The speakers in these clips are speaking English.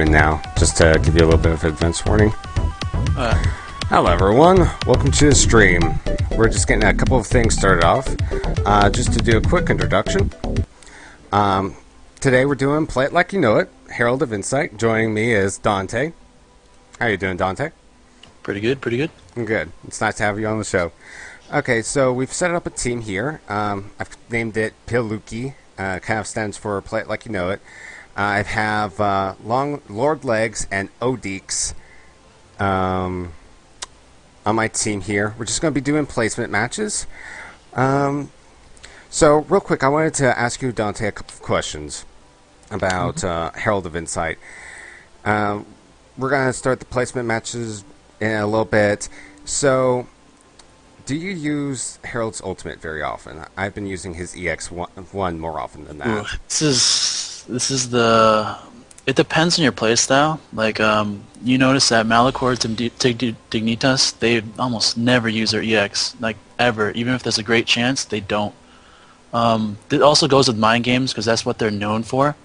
Now, just to give you a little bit of advance warning. Hello everyone, welcome to the stream. We're just getting a couple of things started off. Just to do a quick introduction. Today we're doing Play It Like You Know It, Herald of Insight. Joining me is DonTe. How you doing, DonTe? Pretty good, pretty good. Good. It's nice to have you on the show. Okay, so we've set up a team here. I've named it Piluki. Kind of stands for Play It Like You Know It. I have Long Lord Legs and Odeeks on my team here. We're just going to be doing placement matches. So real quick, I wanted to ask you, DonTe, a couple of questions about Herald of Insight. We're going to start the placement matches in a little bit. So, do you use Herald's Ultimate very often? I've been using his EX1 more often than that. Ooh, this is the... It depends on your playstyle. Like, you notice that Malachors and Dignitas, they almost never use their EX, like, ever. Even if there's a great chance, they don't. It also goes with mind games, because that's what they're known for.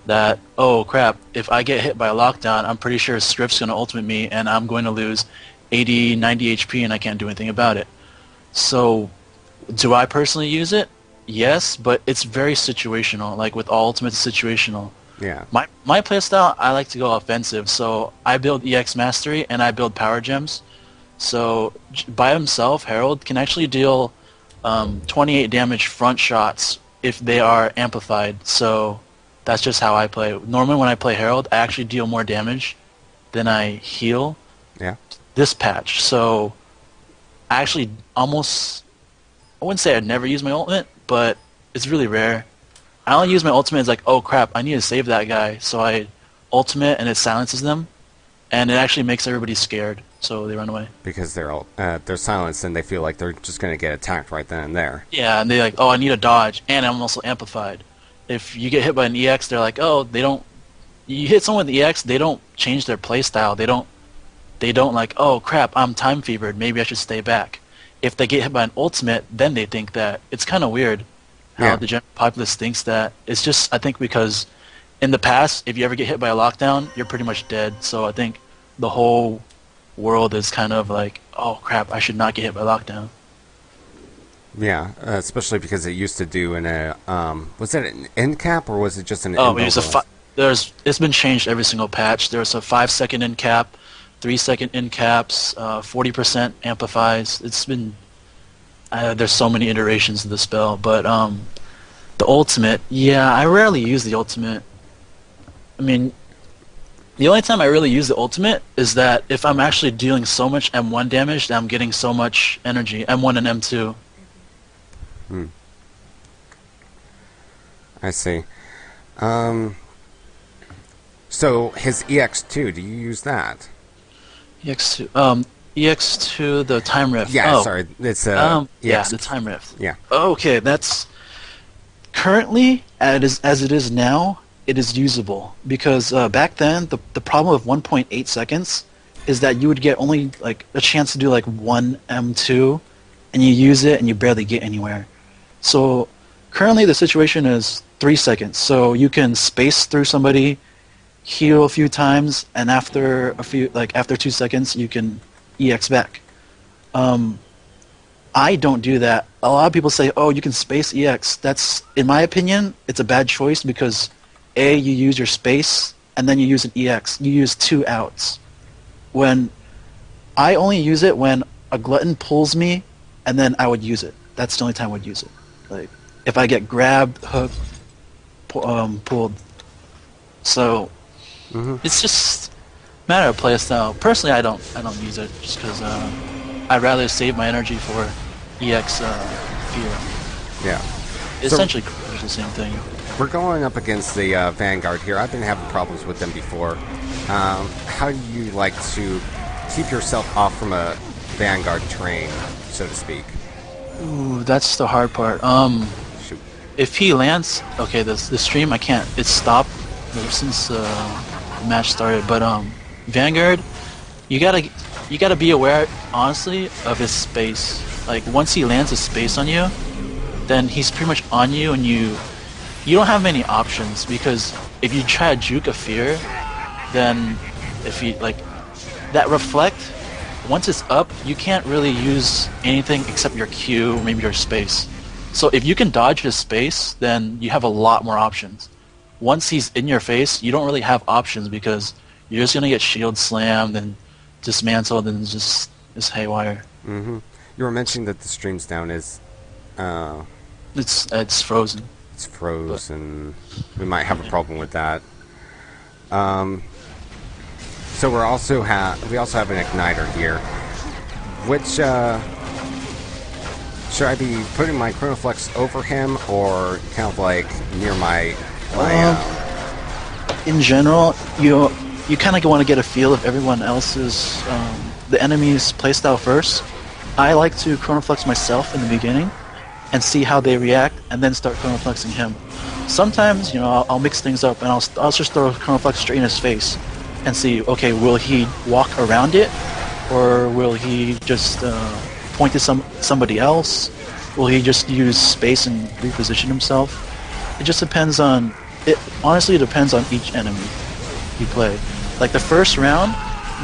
That, oh crap, if I get hit by a lockdown, I'm pretty sure Strift's going to ultimate me, and I'm going to lose 80, 90 HP, and I can't do anything about it. So, do I personally use it? Yes, but it's very situational. Like with all ultimates, it's situational. Yeah. My playstyle, I like to go offensive. So I build EX Mastery and I build Power Gems. So by himself, Herald can actually deal 28 damage front shots if they are amplified. So that's just how I play. Normally when I play Herald, I actually deal more damage than I heal. Yeah. This patch. So I actually almost... I wouldn't say I'd never use my ultimate, but it's really rare. I only use my ultimate as like, oh crap, I need to save that guy. So I ultimate and it silences them, and it actually makes everybody scared, so they run away. Because they're silenced and they feel like they're just going to get attacked right then and there. Yeah, and they're like, oh, I need a dodge, and I'm also amplified. If you get hit by an EX, they're like, oh, they don't... You hit someone with the EX, they don't change their playstyle. They don't like, oh crap, I'm time fevered, maybe I should stay back. If they get hit by an ultimate, then they think that. It's kind of weird how the general populace thinks that. It's just, I think, because in the past, if you ever get hit by a lockdown, you're pretty much dead. So I think the whole world is kind of like, oh crap, I should not get hit by lockdown. Yeah, especially because it used to do in a, was it an end cap or was it just an end? Oh, it's been changed every single patch. There's a 5-second end cap, 3-second end caps, 40% amplifies. It's been... there's so many iterations of the spell, but the ultimate, yeah, I rarely use the ultimate. I mean, the only time I really use the ultimate is that if I'm actually dealing so much M1 damage that I'm getting so much energy, M1 and M2. I see. So his EX2, do you use that? EX2, EX2, the Time Rift. Yeah, sorry, it's yeah, the Time Rift. Yeah. Okay, that's currently as it is now. It is usable because back then the problem with 1.8 seconds is that you would get only like a chance to do like one M2, and you use it and you barely get anywhere. So currently the situation is 3 seconds. So you can space through somebody, heal a few times, and after 2 seconds you can EX back. I don't do that. A lot of people say, oh, you can space EX. That's, in my opinion, it's a bad choice because A, you use your space, and then you use an EX. You use 2 outs. When I only use it when a glutton pulls me, and then I would use it. That's the only time I would use it. Like, if I get grabbed, hooked, pulled. So, it's just a matter of playstyle. Personally, I don't use it just because I'd rather save my energy for EX fear. Yeah. Essentially, it's the same thing. We're going up against the Vanguard here. I've been having problems with them before. How do you like to keep yourself off from a Vanguard train, so to speak? Ooh, that's the hard part. Shoot. If he lands, okay, the stream I can't. It's stopped since the match started. But Vanguard, you gotta be aware, honestly, of his space. Like once he lands a space on you, then he's pretty much on you, and you don't have many options because if you try to juke a fear, then if you like that reflect, once it's up, you can't really use anything except your Q, maybe your space. So if you can dodge his space, then you have a lot more options. Once he's in your face, you don't really have options because you're just gonna get shield slammed and dismantled and just haywire. Mm-hmm. You were mentioning that the stream's down is. It's frozen. It's frozen. We might have a problem with that. So we also have an igniter here. Which should I be putting my Chronoflex over him or kind of like near my in general, you kind of want to get a feel of everyone else's the enemy's playstyle first. I like to Chronoflex myself in the beginning and see how they react, and then start Chronoflexing him. Sometimes, I'll mix things up, and I'll just throw a Chronoflex straight in his face, and see, okay, will he walk around it, or will he just point to somebody else? Will he just use space and reposition himself? It just depends on. It honestly depends on each enemy you play. Like the first round,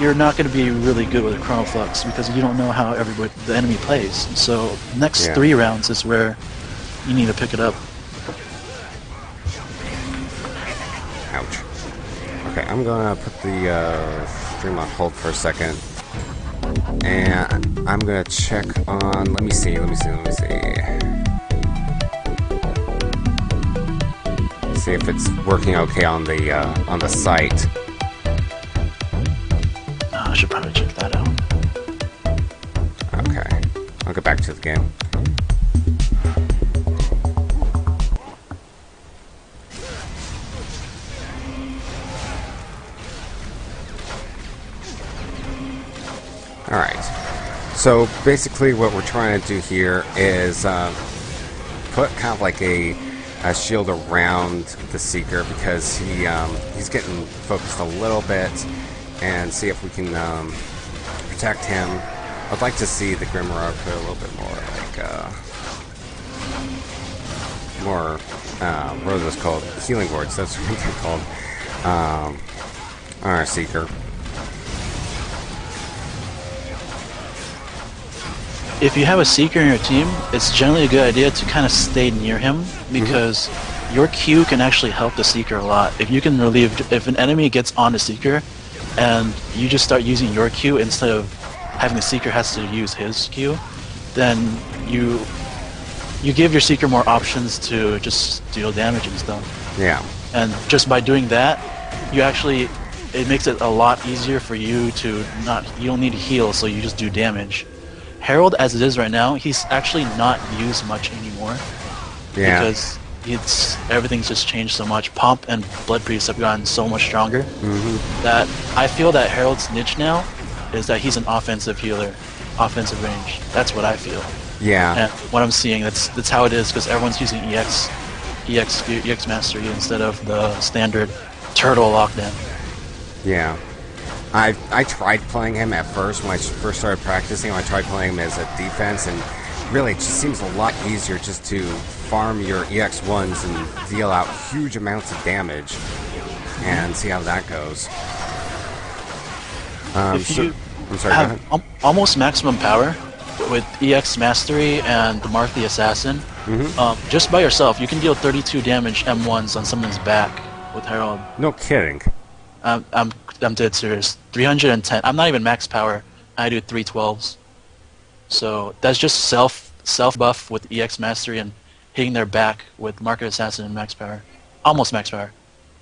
you're not going to be really good with a Chronoflex because you don't know how the enemy plays. So next 3 rounds is where you need to pick it up. Ouch. Okay, I'm gonna put the stream on hold for a second, and I'm gonna check on. Let me see. See if it's working okay on the site. I should probably check that out. Okay, I'll get back to the game. Alright, so basically what we're trying to do here is put kind of like a shield around the Seeker because he's getting focused a little bit, and see if we can protect him. I'd like to see the Grimoire put a little bit more like what are those called? Healing wards. That's what they're called. On our Seeker. If you have a Seeker in your team, it's generally a good idea to kind of stay near him because your Q can actually help the Seeker a lot. If you can if an enemy gets on the Seeker and you just start using your Q instead of having the Seeker has to use his Q, then you give your Seeker more options to just deal damage and stuff. Yeah. And just by doing that, it makes it a lot easier for you to you don't need to heal, so you just do damage. Herald, as it is right now, he's actually not used much anymore. Yeah. Because everything's just changed so much. Pomp and Blood Priest have gotten so much stronger that I feel that Herald's niche now is that he's an offensive healer, offensive range. That's what I feel. Yeah. And what I'm seeing, that's how it is because everyone's using EX Mastery instead of the standard Turtle Lockdown. Yeah. I tried playing him at first when I first started practicing. I tried playing him as a defense, and really it just seems a lot easier just to farm your EX1s and deal out huge amounts of damage and see how that goes. If you I'm sorry, have almost maximum power with EX Mastery and the Mark the Assassin, just by yourself, you can deal 32 damage M1s on someone's back with Herald. No kidding. I'm dead serious. 310. I'm not even max power. I do 312s. So that's just self buff with EX Mastery and hitting their back with Market Assassin and max power. Almost max power.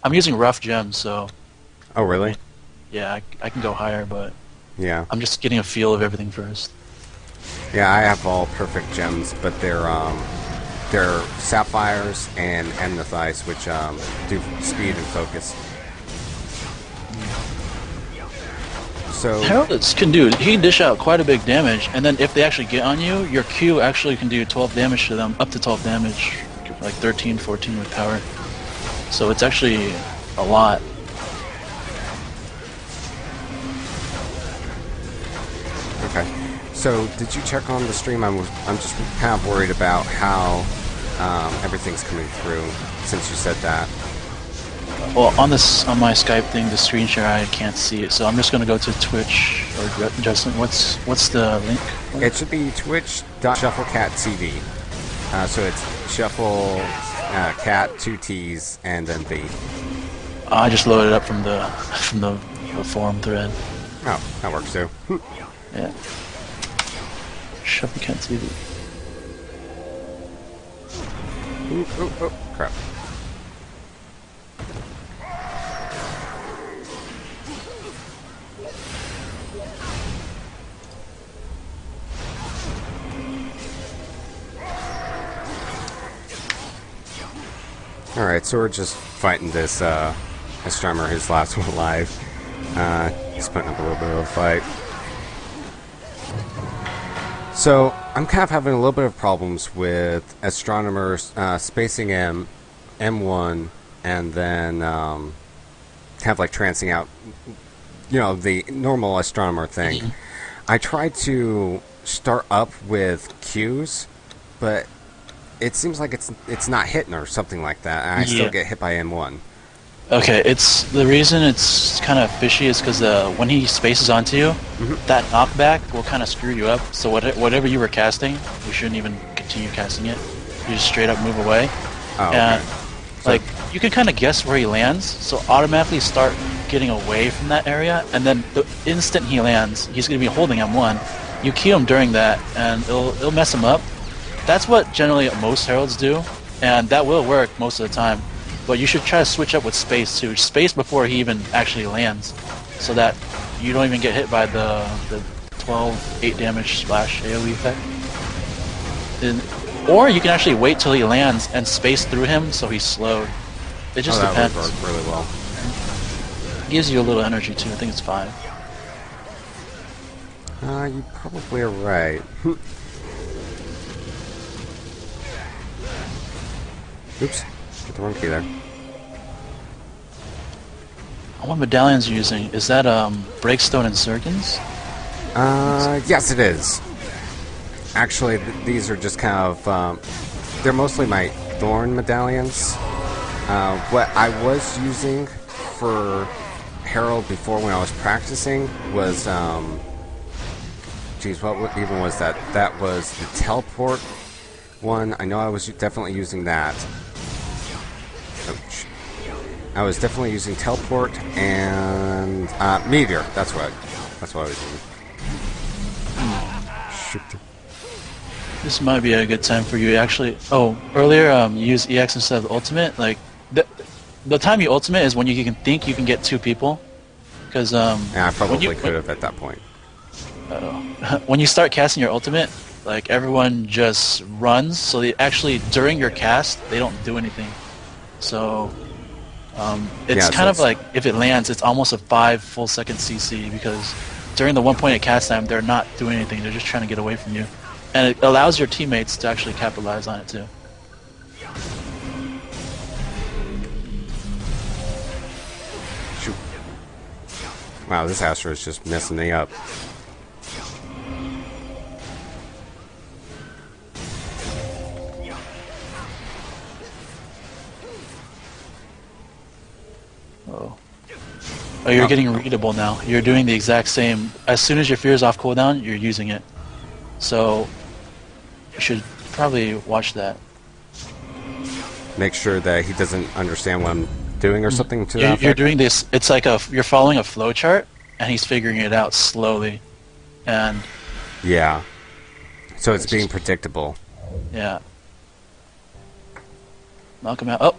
I'm using rough gems, so... Oh, really? Yeah, I can go higher, but... Yeah. I'm just getting a feel of everything first. Yeah, I have all perfect gems, but they're sapphires and amethyst, which do speed and focus. So Heralds can he can dish out quite a big damage, and then if they actually get on you, your Q actually can do 12 damage to them, up to 12 damage, like 13, 14 with power. So it's actually a lot. Okay. So did you check on the stream? I'm just kind of worried about how everything's coming through since you said that. Well, on my Skype thing, the screen share, I can't see it, so I'm just gonna go to Twitch or Justin. What's the link? It should be twitch.shufflecatTV. So it's shuffle cat 2 T's and then V. I just loaded it up from the forum thread. Oh, that works too. Yeah. Shufflecat TV. Ooh, crap. Alright, so we're just fighting this astronomer, his last one alive. He's putting up a little bit of a fight. So, I'm kind of having a little bit of problems with astronomers spacing M1, and then kind of like trancing out, the normal astronomer thing. Mm-hmm. I tried to start up with Qs, but it seems like it's not hitting or something like that, and I still get hit by M1. Okay, the reason it's kind of fishy is because when he spaces onto you, that knockback will kind of screw you up. So whatever you were casting, you shouldn't even continue casting it. You just straight up move away. Oh, okay. And you can kind of guess where he lands, so automatically start getting away from that area, and then the instant he lands, he's going to be holding M1. You key him during that, and it'll mess him up. That's what generally most heralds do, and that will work most of the time. But you should try to switch up with space too. Space before he even actually lands, so that you don't even get hit by the 8 damage splash AoE effect. Or you can actually wait till he lands and space through him so he's slowed. It just depends. That would work really well. It gives you a little energy too. I think it's 5. You probably are right. Oops. Get the wrong key there. What medallions are you using? Is that Breakstone and Surgeons? Yes it is. Actually, these are just kind of, they're mostly my Thorn medallions. What I was using for Herald before when I was practicing was, geez, what even was that? That was the Teleport one. I know I was definitely using that. Ouch. I was definitely using Teleport and Meteor. That's what I was using. Shoot. This might be a good time for you actually. Oh, earlier you used EX instead of Ultimate. Like the time you Ultimate is when you can think you can get 2 people. Because yeah, I probably could have at that point. When you start casting your Ultimate, like everyone just runs. So they actually during your cast they don't do anything. So it's kind of like if it lands, it's almost a 5 full second CC because during the 1 point of cast time, they're not doing anything. They're just trying to get away from you, and it allows your teammates to actually capitalize on it too. Shoot! Wow, this Astro is just messing me up. Oh, you're getting readable now. You're doing the exact same. As soon as your fear is off cooldown, you're using it. So you should probably watch that. Make sure that he doesn't understand what I'm doing or something to that effect? You're doing this. It's like you're following a flow chart, and he's figuring it out slowly. And yeah. So it's being predictable. Yeah. Knock him out. Oh,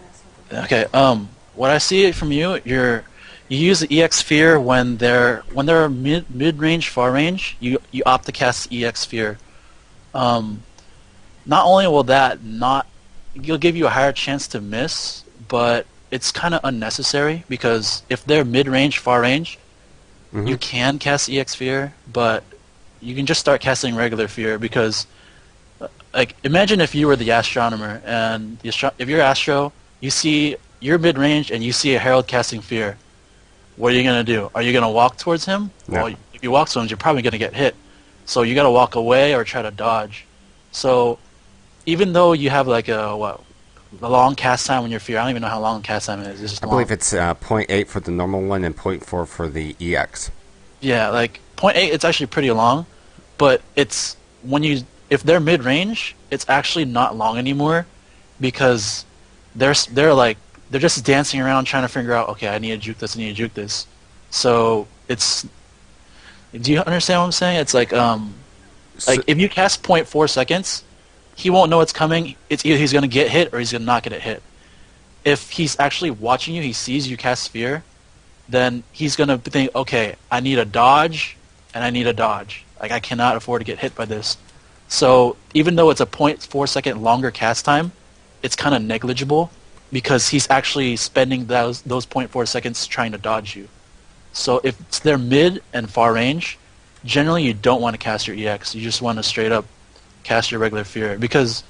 okay. What I see from you, you use the EX Sphere when they're mid-range, far range. You opt to cast EX Sphere. Not only will that it'll give you a higher chance to miss, but it's kind of unnecessary because if they're mid-range, far range, you can cast EX Sphere, but you can just start casting regular Fear because, like, imagine if you were the astronomer and if you're Astro, you're mid-range and you see a Herald casting Fear. What are you going to do? Are you going to walk towards him? No. Well, if you walk towards him, you're probably going to get hit. So you got to walk away or try to dodge. So even though you have like a a long cast time when you're fear. I don't even know how long cast time is. It's just I long. believe it's zero point 0.8 for the normal one and zero point 0.4 for the EX. Yeah, like point 0.8, it's actually pretty long, but it's when you if they're mid range, it's actually not long anymore because they're just dancing around trying to figure out, okay, I need to juke this, I need to juke this. So it's do you understand what I'm saying? It's So, if you cast point 0.4 seconds, he won't know it's coming. It's either he's gonna get hit or he's gonna not get hit. If he's actually watching you, he sees you cast Sphere, then he's going to think, okay, I need a dodge, and I need a dodge. Like, I cannot afford to get hit by this. So even though it's a 0.4 second longer cast time, it's kind of negligible because he's actually spending those 0.4 seconds trying to dodge you. So if they're mid and far range, generally you don't want to cast your EX. You just want to straight up cast your regular Fear. Because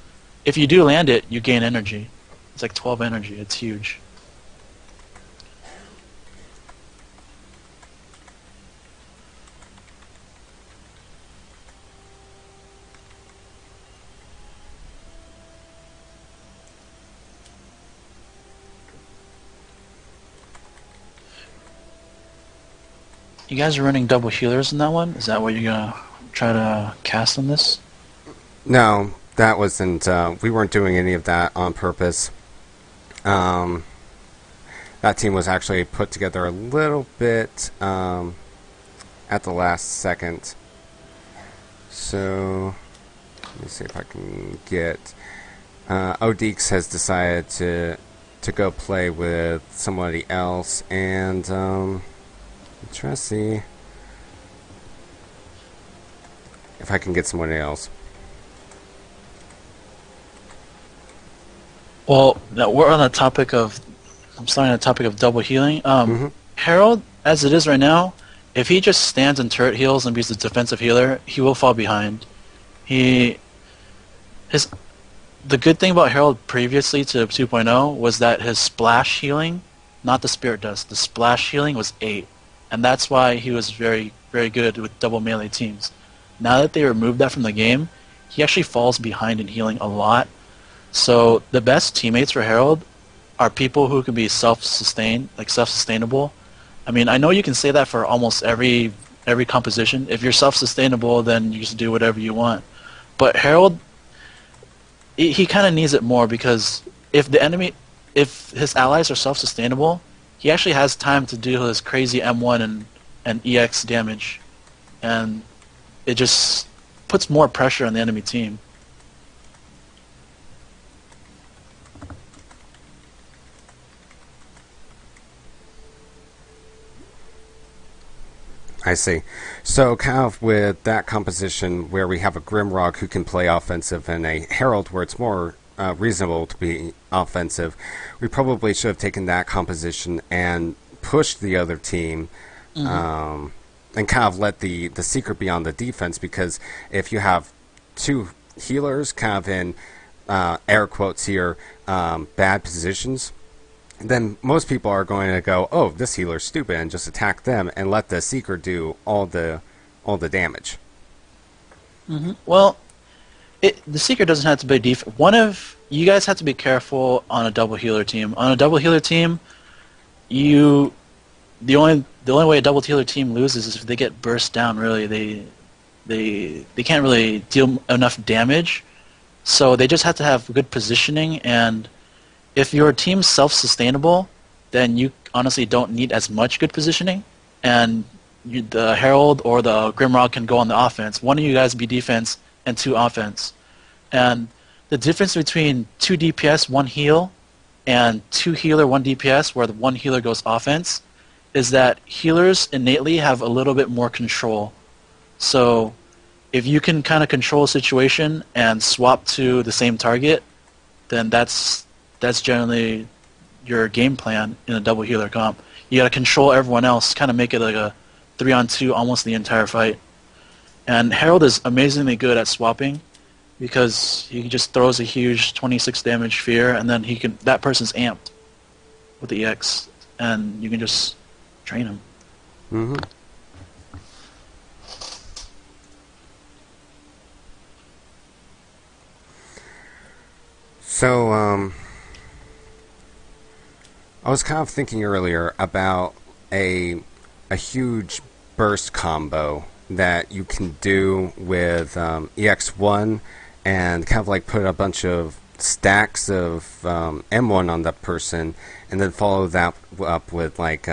if you do land it, you gain energy. It's like 12 energy. It's huge. You guys are running double healers in that one? Is that what you're going to try to cast on this? no, that wasn't. We weren't doing any of that on purpose. That team was actually put together a little bit at the last second. So let me see if I can get. Odeeks has decided to go play with somebody else, and I'm trying to see if I can get somebody else. Well, no, we're on the topic of... I'm starting on the topic of double healing. Herald, as it is right now, if he just stands and turret heals and be the defensive healer, he will fall behind. The good thing about Herald previously to 2.0 was that his splash healing, not the Spirit Dust, the splash healing was 8. And that's why he was very, very good with double melee teams. Now that they removed that from the game, he actually falls behind in healing a lot. So the best teammates for Herald are people who can be self-sustained, like self-sustainable. I mean, I know you can say that for almost every composition. If you're self-sustainable, then you just do whatever you want. But Herald, he kind of needs it more because if his allies are self-sustainable, he actually has time to do his crazy M1 and EX damage, and it just puts more pressure on the enemy team. I see. So kind of with that composition where we have a Grimrock who can play offensive and a Herald where it's more reasonable to be offensive, we probably should have taken that composition and pushed the other team and kind of let the Seeker be on the defense, because if you have two healers kind of in air quotes here, bad positions, then most people are going to go, oh, this healer's stupid, and just attack them and let the Seeker do all the damage. Well, the Seeker doesn't have to be you guys have to be careful on a double healer team. On a double healer team, the only way a double healer team loses is if they get burst down. Really, they can't really deal enough damage, so they just have to have good positioning. And if your team's self-sustainable, then you honestly don't need as much good positioning, and the Herald or the Grimrock can go on the offense. One of you guys be defense and 2 offense. And the difference between 2 DPS, 1 heal, and 2 healer, 1 DPS, where the 1 healer goes offense, is that healers innately have a little bit more control. So if you can kind of control a situation and swap to the same target, then that's generally your game plan in a double healer comp. You got to control everyone else, kind of make it like a 3-on-2 almost the entire fight. And Herald is amazingly good at swapping because he just throws a huge 26 damage fear, and then that person's amped with the EX, and you can just train him. Mm-hmm. So, was kind of thinking earlier about a huge burst combo that you can do with EX1 and kind of like put a bunch of stacks of M1 on that person and then follow that up with like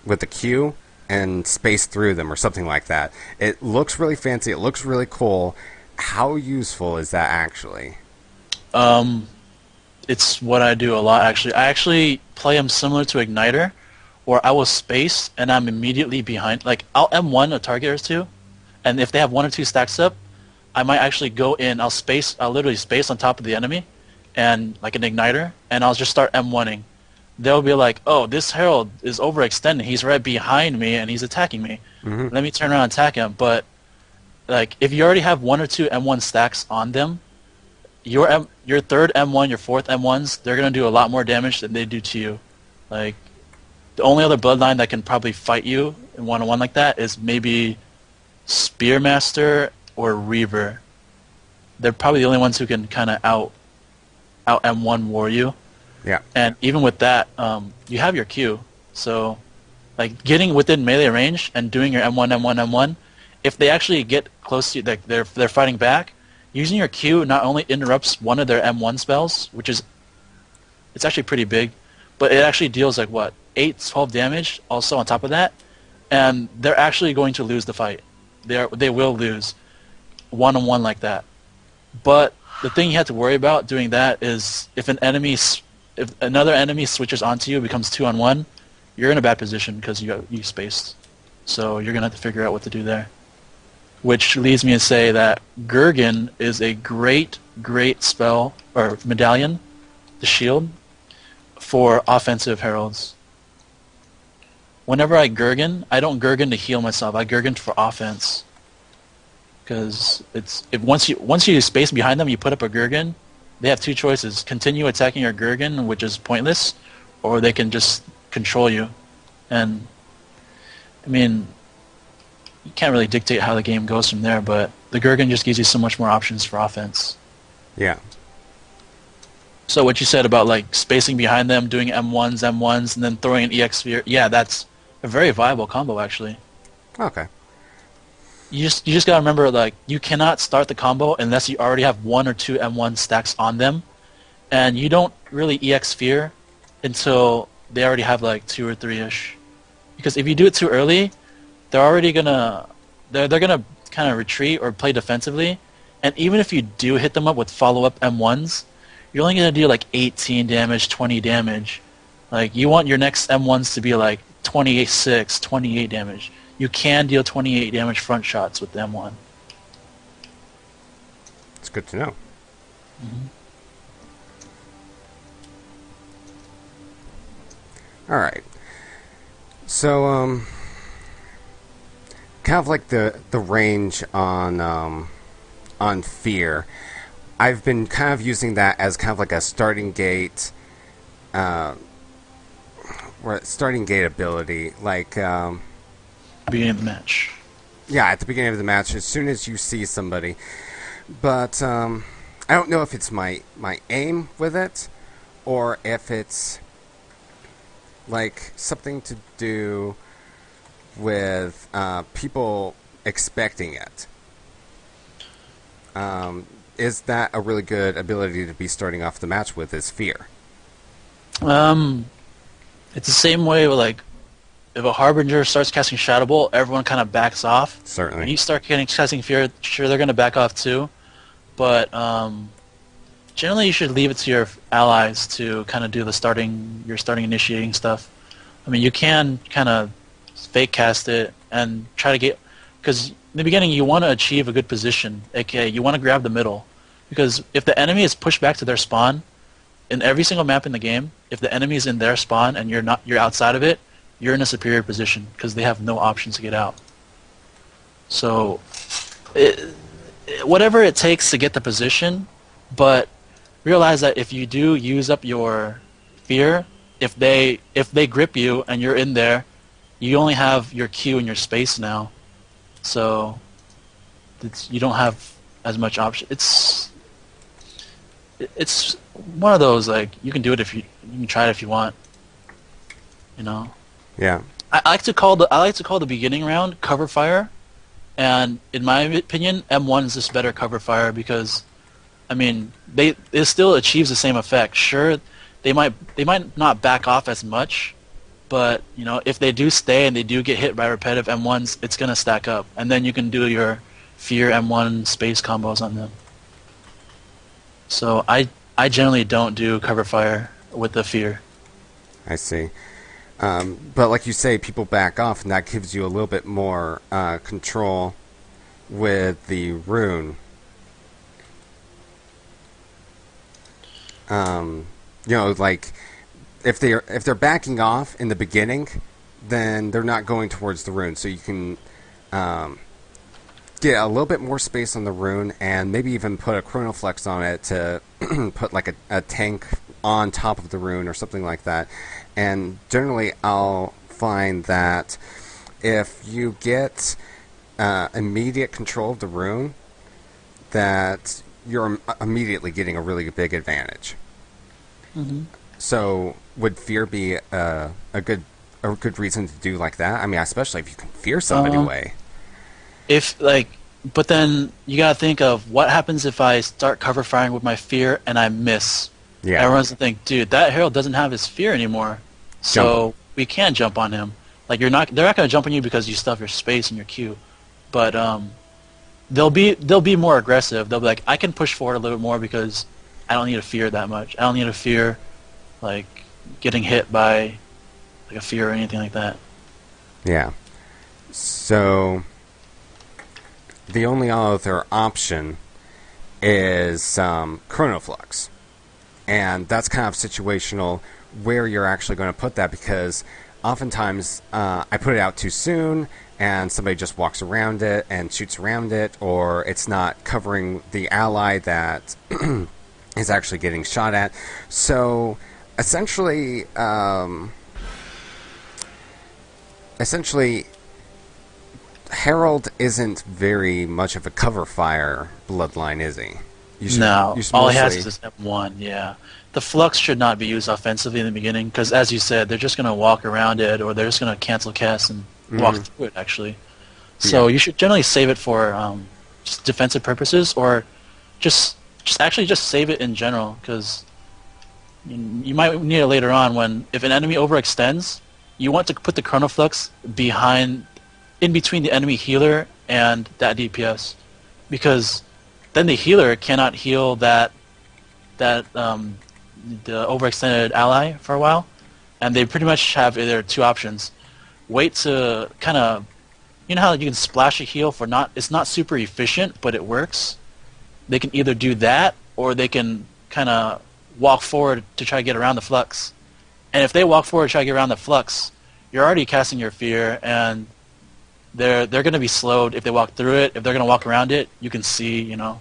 with the Q and space through them or something like that. It looks really fancy. It looks really cool. How useful is that actually? It's what I do a lot, actually. I actually play them similar to Igniter, where I will space and I'm immediately behind. Like, I'll M1 a target or two, and if they have 1 or 2 stacks up, I might actually go in. I'll literally space on top of the enemy, and like an Igniter, and I'll just start M1ing. They'll be like, oh, this Herald is overextending. He's right behind me, and he's attacking me. Mm-hmm. Let me turn around and attack him. But like, if you already have 1 or 2 M1 stacks on them, your third M1, your fourth M1s, they're gonna do a lot more damage than they do to you. Like, the only other bloodline that can probably fight you in 1-on-1 like that is maybe Spearmaster or Reaver. They're probably the only ones who can kind of out M1 war you. Yeah. And even with that, you have your Q. So, like, getting within melee range and doing your M1, M1, M1, if they actually get close to you, like they're fighting back, using your Q not only interrupts one of their M1 spells, which is, it's actually pretty big, but it actually deals like what, 8-12 damage also on top of that, and they're actually going to lose the fight. They will lose 1-on-1 like that. But the thing you have to worry about doing that is if another enemy switches onto you, becomes 2-on-1, you're in a bad position because you spaced. So you're gonna have to figure out what to do there. Which leads me to say that Gurgan is a great spell, or medallion, the shield, for offensive heralds. Whenever I Gurgan, I don't Gurgan to heal myself. I Gurgan for offense. Because once you space behind them, you put up a Gurgan. They have 2 choices: continue attacking your Gurgan, which is pointless, or they can just control you. And I mean, you can't really dictate how the game goes from there, but the Gurgan just gives you so much more options for offense. Yeah. So what you said about like spacing behind them, doing M1s, and then throwing an EX Sphere, yeah, that's a very viable combo actually. Okay. You just gotta remember, like, you cannot start the combo unless you already have 1 or 2 M1 stacks on them, and you don't really EX Sphere until they already have like 2 or 3-ish. Because if you do it too early, they're already gonna kind of retreat or play defensively, and even if you do hit them up with follow-up M1s, you're only gonna do like 18 damage, 20 damage. Like, you want your next M1s to be like 28 damage. You can deal 28 damage front shots with the M1. It's good to know. Mm-hmm. All right. So, kind of like the range on fear. I've been kind of using that as kind of like a starting gate, starting gate ability, like. Beginning of the match. Yeah, at the beginning of the match, as soon as you see somebody. But I don't know if it's my aim with it, or if it's like something to do with people expecting it. Is that a really good ability to be starting off the match with, is fear? It's the same way with, like, if a Harbinger starts casting Shadow Bolt, everyone kind of backs off. Certainly. When you start casting Fear, sure, they're going to back off too. But generally you should leave it to your allies to kind of do the starting initiating stuff. I mean, you can kind of fake cast it and try to get... Because in the beginning you want to achieve a good position, aka you want to grab the middle. Because if the enemy is pushed back to their spawn, in every single map in the game, if the enemy is in their spawn and you're outside of it, you're in a superior position because they have no options to get out. So, whatever it takes to get the position, but realize that if you do use up your fear, if they grip you and you're in there, you only have your Q and your space now. So, you don't have as much option. It's one of those, like, you can do it you can try it if you want. You know, Yeah. I like to call the beginning round cover fire, and in my opinion, M1 is just better cover fire because, I mean, it still achieves the same effect. Sure, they might not back off as much, but you know, if they do stay and they do get hit by repetitive M1s, it's gonna stack up, and then you can do your fear M1 space combos on them. So I generally don't do cover fire with the fear. I see. But like you say, people back off, and that gives you a little bit more control with the rune. You know, like if they're backing off in the beginning, then they're not going towards the rune. So you can get a little bit more space on the rune, and maybe even put a chronoflex on it to put like a tank on top of the rune or something like that. And generally, I'll find that if you get immediate control of the rune, that you're immediately getting a really big advantage. Mm-hmm. So, would fear be a good reason to do like that? I mean, especially if you can fear somebody away. But then you gotta think of what happens if I start cover firing with my fear and I miss. Yeah. Everyone's gonna think, dude, that Herald doesn't have his fear anymore, so we can't jump on him. Like they're not gonna jump on you because you still have your space in your queue, but they'll be more aggressive. They'll be like, I can push forward a little bit more because I don't need to fear that much. I don't need to fear like getting hit by like a fear or anything like that. Yeah. So the only other option is chronoflux, and that's kind of situational where you're actually going to put that, because oftentimes I put it out too soon and somebody just walks around it and shoots around it, or it's not covering the ally that is actually getting shot at. So essentially Herald isn't very much of a cover fire bloodline, is he? No, all he has is M1, yeah. The flux should not be used offensively in the beginning, because as you said, they're just going to walk around it, or they're just going to cancel cast and walk through it, actually. So you should generally save it for just defensive purposes, or just save it in general, because you might need it later on if an enemy overextends, you want to put the chronoflux in between the enemy healer and that DPS, because then the healer cannot heal the overextended ally for a while, and they pretty much have either two options: wait to kind of, you know how you can splash a heal it's not super efficient, but it works. They can either do that, or they can kind of walk forward to try to get around the flux. And if they walk forward to try to get around the flux, you're already casting your fear, and they're going to be slowed if they walk through it. If they're going to walk around it, you can see, you know,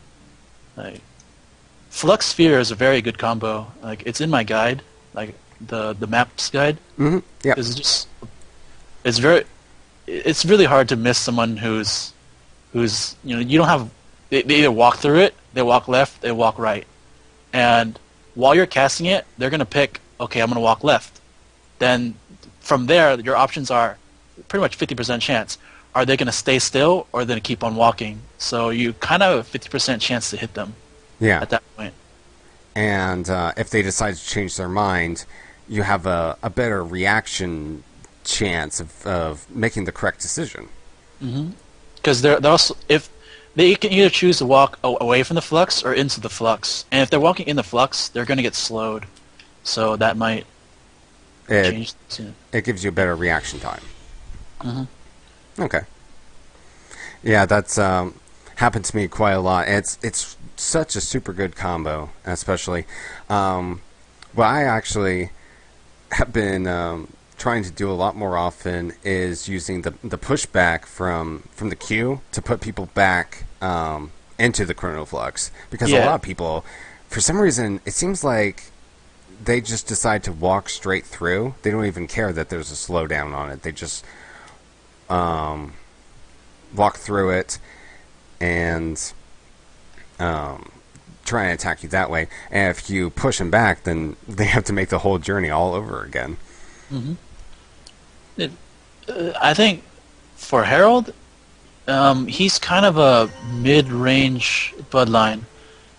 like Flux Fear is a very good combo. Like it's in my guide, like the maps guide. Mm-hmm. Yeah. It's really hard to miss someone who's you know, you don't have, they either walk through it, they walk left, they walk right, and while you're casting it, they're going to pick, okay, I'm going to walk left. Then from there, your options are pretty much 50% chance. Are they going to stay still, or are they going to keep on walking? So you kind of have a 50% chance to hit them. Yeah. At that point. And if they decide to change their mind, you have a better reaction chance of making the correct decision. Because they're also, if they can either choose to walk away from the flux or into the flux, and if they're walking in the flux, they're going to get slowed. So that might change. It gives you a better reaction time. Okay. Yeah, that's happened to me quite a lot. It's such a super good combo, especially. What I actually have been trying to do a lot more often is using the pushback from the queue to put people back into the chronoflux, because a lot of people, for some reason, it seems like they just decide to walk straight through. They don't even care that there's a slowdown on it. They just walk through it and try and attack you that way. And if you push them back, then they have to make the whole journey all over again. I think for Herald, he's kind of a mid-range bloodline.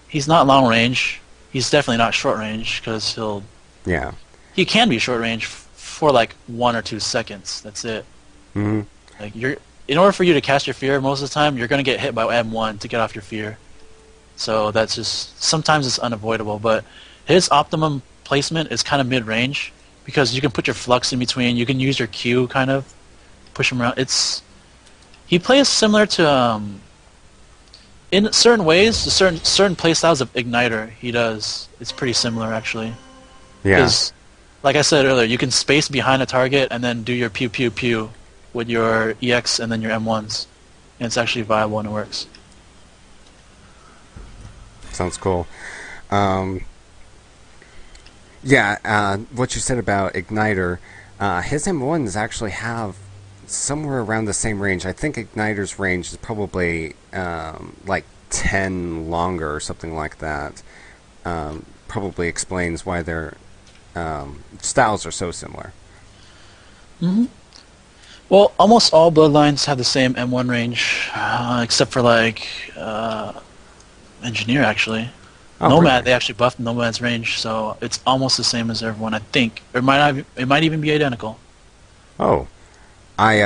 He's not long range. He's definitely not short range because Yeah. he can be short range for like 1 or 2 seconds. That's it. Hmm. Like in order for you to cast your fear, most of the time you're gonna get hit by M1 to get off your fear. So that's just sometimes it's unavoidable. But his optimum placement is kind of mid-range because you can put your flux in between. You can use your Q kind of push him around. He plays similar to in certain ways, the certain playstyles of Igniter. He does. It's pretty similar actually. Yeah. Because, like I said earlier, you can space behind a target and then do your pew pew pew with your EX and then your M1s, and it's actually viable and it works. Sounds cool. Yeah, what you said about Igniter, his M1s actually have somewhere around the same range. I think Igniter's range is probably like 10 longer or something like that. Probably explains why their styles are so similar. Hmm. Well, almost all bloodlines have the same M1 range, except for like Engineer actually. Oh, Nomad, really? they actually buffed Nomad's range, so it's almost the same as everyone. I think it might even be identical. Oh, I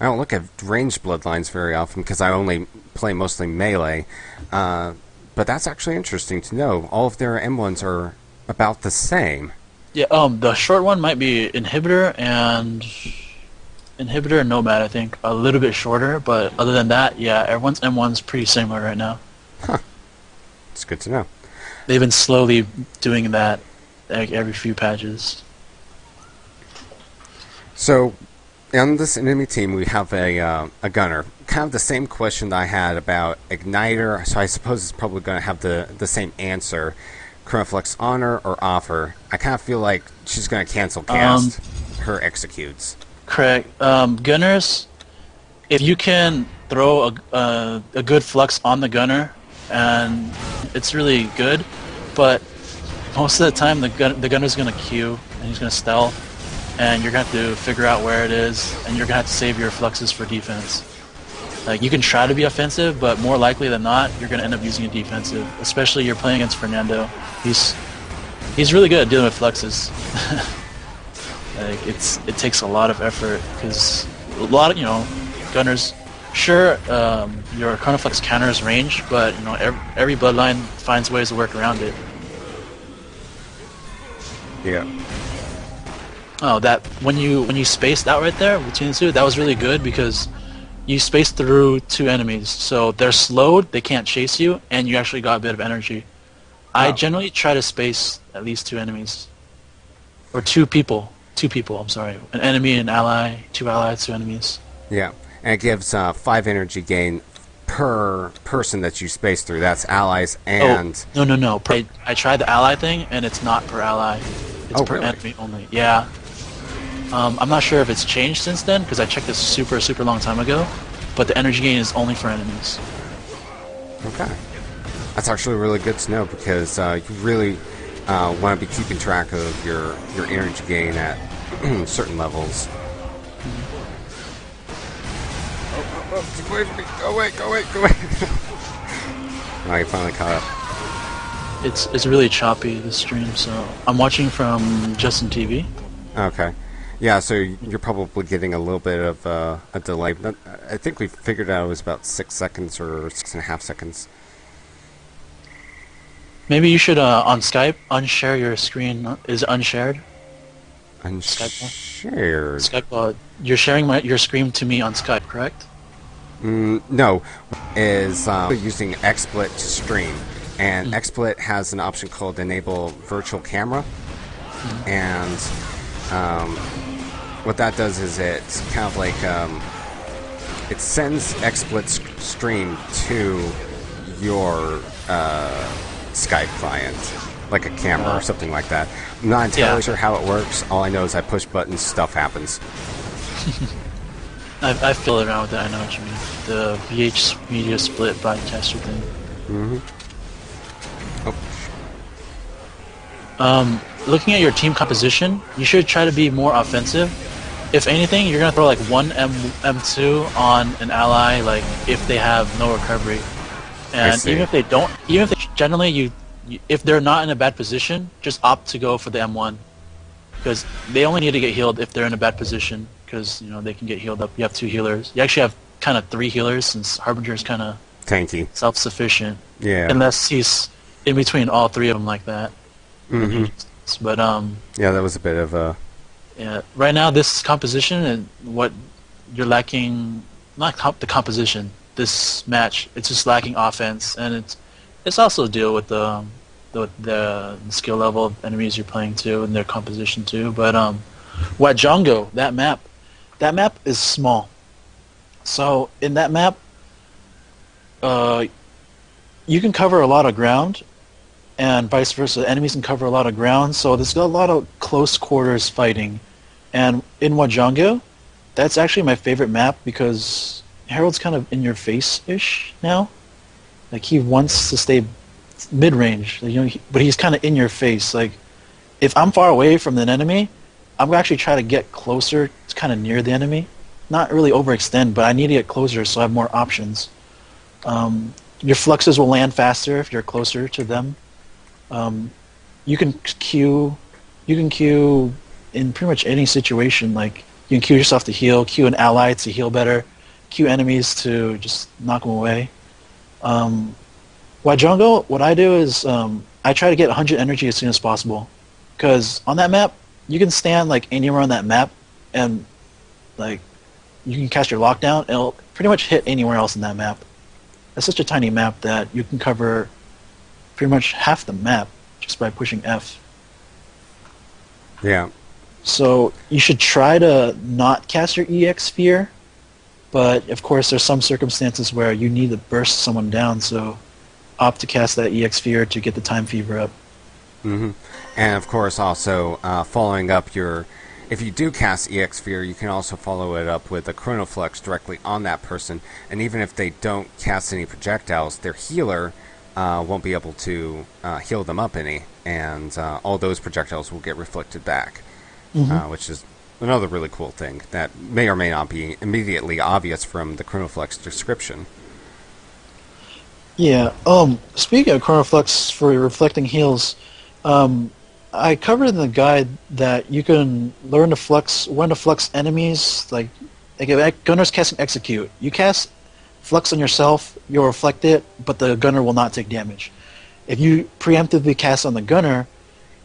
don't look at ranged bloodlines very often because I only play mostly melee. But that's actually interesting to know. All of their M1s are about the same. Yeah, the short one might be Inhibitor and Nomad. I think a little bit shorter, but other than that, yeah, everyone's M1's pretty similar right now. Huh. It's good to know. They've been slowly doing that like every few patches. So, on this enemy team, we have a gunner. Kind of the same question that I had about Igniter, so I suppose it's probably going to have the same answer. Chronoflux Honor or Offer. I kind of feel like she's going to cancel cast her executes. Correct. Gunners, if you can throw a good flux on the gunner, and it's really good, but most of the time the gunner's going to Q, and he's going to stealth, and you're going to have to figure out where it is, and you're going to have to save your fluxes for defense. Like, you can try to be offensive, but more likely than not, you're going to end up using a defensive, especially you're playing against Fernando. He's really good at dealing with fluxes. Like, it takes a lot of effort, because a lot of, gunners, sure, your Chronoflux counters range, but, every bloodline finds ways to work around it. Yeah. Oh, that when you spaced out right there between the two, that was really good because you spaced through 2 enemies, so they're slowed, they can't chase you, and you actually got a bit of energy. I generally try to space at least 2 enemies, or 2 people. 2 people. I'm sorry, an enemy, an ally, 2 allies, 2 enemies. Yeah, and it gives 5 energy gain per person that you space through. That's allies and... Oh, no. I tried the ally thing, and it's not per ally. It's per really? enemy only. Yeah. I'm not sure if it's changed since then, because I checked this super long time ago, but the energy gain is only for enemies. Okay. That's actually really good to know, because you really want to be keeping track of your energy gain at certain levels. Oh, get away from me. Go away. Oh, you finally caught up. It's really choppy, this stream, so I'm watching from Justin TV. Okay. Yeah, so you're probably getting a little bit of a delay. But I think we figured out it was about 6 seconds or 6.5 seconds. Maybe you should, on Skype, unshare your screen. Is it unshared? Unshared? Skype, you're sharing your screen to me on Skype, correct? No. Is using XSplit to stream. And XSplit has an option called Enable Virtual Camera. And what that does is it kind of like it sends XSplit's stream to your Skype client, like a camera or something like that. I'm not entirely sure how it works. All I know is I push buttons, stuff happens. I've fiddled around with it. I know what you mean. The VH Media Split broadcaster thing. Oh. Looking at your team composition, you should try to be more offensive, If anything, you're gonna throw like one M2 on an ally, like if they have no recovery, and even if they don't, generally if they're not in a bad position, just opt to go for the M1, because they only need to get healed if they're in a bad position, because you know they can get healed up. You have 2 healers. You actually have kind of 3 healers since Harbinger is kind of tanky, self-sufficient. Yeah. Unless he's in between all 3 of them like that. Mm-hmm. But yeah, that was a bit of a. Yeah, right now this composition and what you're lacking, not the composition. This match, it's just lacking offense, and it's also a deal with the skill level of enemies you're playing too, and their composition too. But Wajongo, that map is small. So in that map, you can cover a lot of ground, and vice versa. Enemies can cover a lot of ground, so there's a lot of close quarters fighting. And in Wajongo, that's actually my favorite map because Herald's kind of in your face-ish now. Like he wants to stay mid-range, you know, but he's kind of in your face. Like if I'm far away from an enemy, I'm gonna actually try to get closer, kind of near the enemy. Not really overextend, but I need to get closer so I have more options. Your fluxes will land faster if you're closer to them. You can queue in pretty much any situation. Like you can queue yourself to heal, queue an ally to heal better, queue enemies to just knock them away. Wajongo, what I do is I try to get 100 energy as soon as possible, because on that map you can stand like anywhere on that map, and like you can cast your lockdown, and it'll pretty much hit anywhere else in that map. It's such a tiny map that you can cover pretty much half the map just by pushing F. Yeah. So you should try to not cast your EX Sphere, but of course there's some circumstances where you need to burst someone down, so opt to cast that EX Sphere to get the Time Fever up. Mm-hmm. And of course also following up your... If you do cast EX Sphere, you can also follow it up with a Chronoflex directly on that person, and even if they don't cast any projectiles, their healer won't be able to heal them up any, and all those projectiles will get reflected back, which is another really cool thing that may or may not be immediately obvious from the Chronoflex description. Yeah, speaking of Chronoflex for reflecting heals, I covered in the guide that you can learn to flux enemies, like if Gunner's casting Execute. You cast Flux on yourself, you'll reflect it, but the Gunner will not take damage. If you preemptively cast on the Gunner,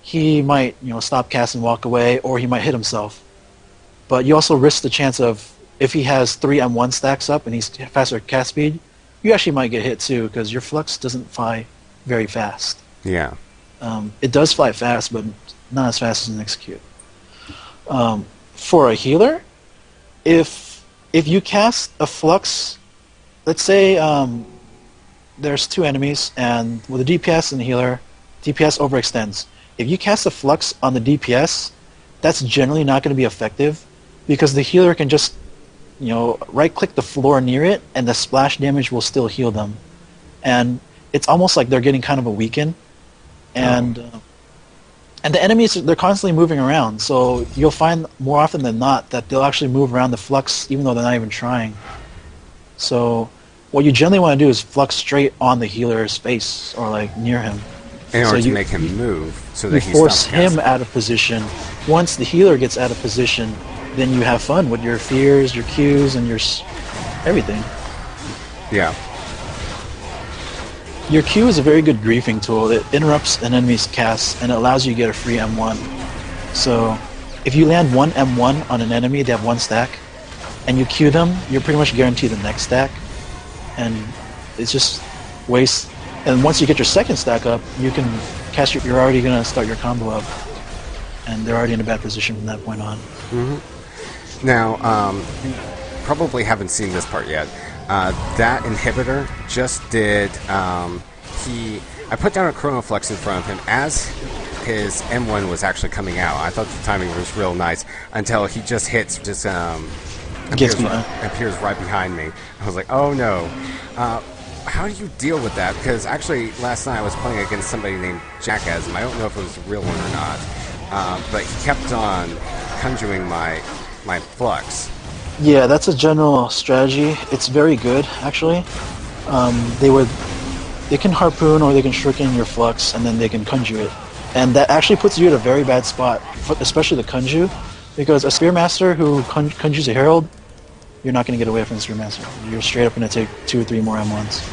he might, stop casting, walk away, or he might hit himself. But you also risk the chance of, if he has 3 M1 stacks up and he's faster cast speed, you actually might get hit too, because your Flux doesn't fly very fast. Yeah. It does fly fast, but not as fast as an Execute. For a healer, if you cast a Flux, let's say there's 2 enemies, and with a DPS and a healer, DPS overextends. If you cast a Flux on the DPS, that's generally not going to be effective, because the healer can just, right-click the floor near it, and the splash damage will still heal them. And it's almost like they're getting kind of a weaken. And the enemies, they're constantly moving around, so you'll find more often than not that they'll actually move around the Flux even though they're not even trying. So what you generally want to do is Flux straight on the healer's face or like near him. In order to make him move, so that he force stops him casting. out of position. Once the healer gets out of position, then you have fun with your fears, your Qs, and your everything. Yeah. Your Q is a very good griefing tool. It interrupts an enemy's cast, and it allows you to get a free M1. So if you land 1 M1 on an enemy, they have 1 stack, and you Q them, you're pretty much guaranteed the next stack. And it's just waste. And once you get your second stack up, you can cast you're already going to start your combo up. And they're already in a bad position from that point on. Mm-hmm. Now, you probably haven't seen this part yet. That inhibitor just did, I put down a Chronoflex in front of him as his M1 was actually coming out. I thought the timing was real nice until he just hits, appears right behind me. I was like, oh no. How do you deal with that? Because actually last night I was playing against somebody named Jackasm. I don't know if it was a real one or not. But he kept on conjuring my my flux. Yeah, that's a general strategy. It's very good, actually. They can harpoon or they can shuriken your flux, and then they can kunju it. And that actually puts you at a very bad spot, especially the kunju, because a Spearmaster who kunjus a Herald, you're not going to get away from the Spearmaster. You're straight up going to take 2 or 3 more M1s.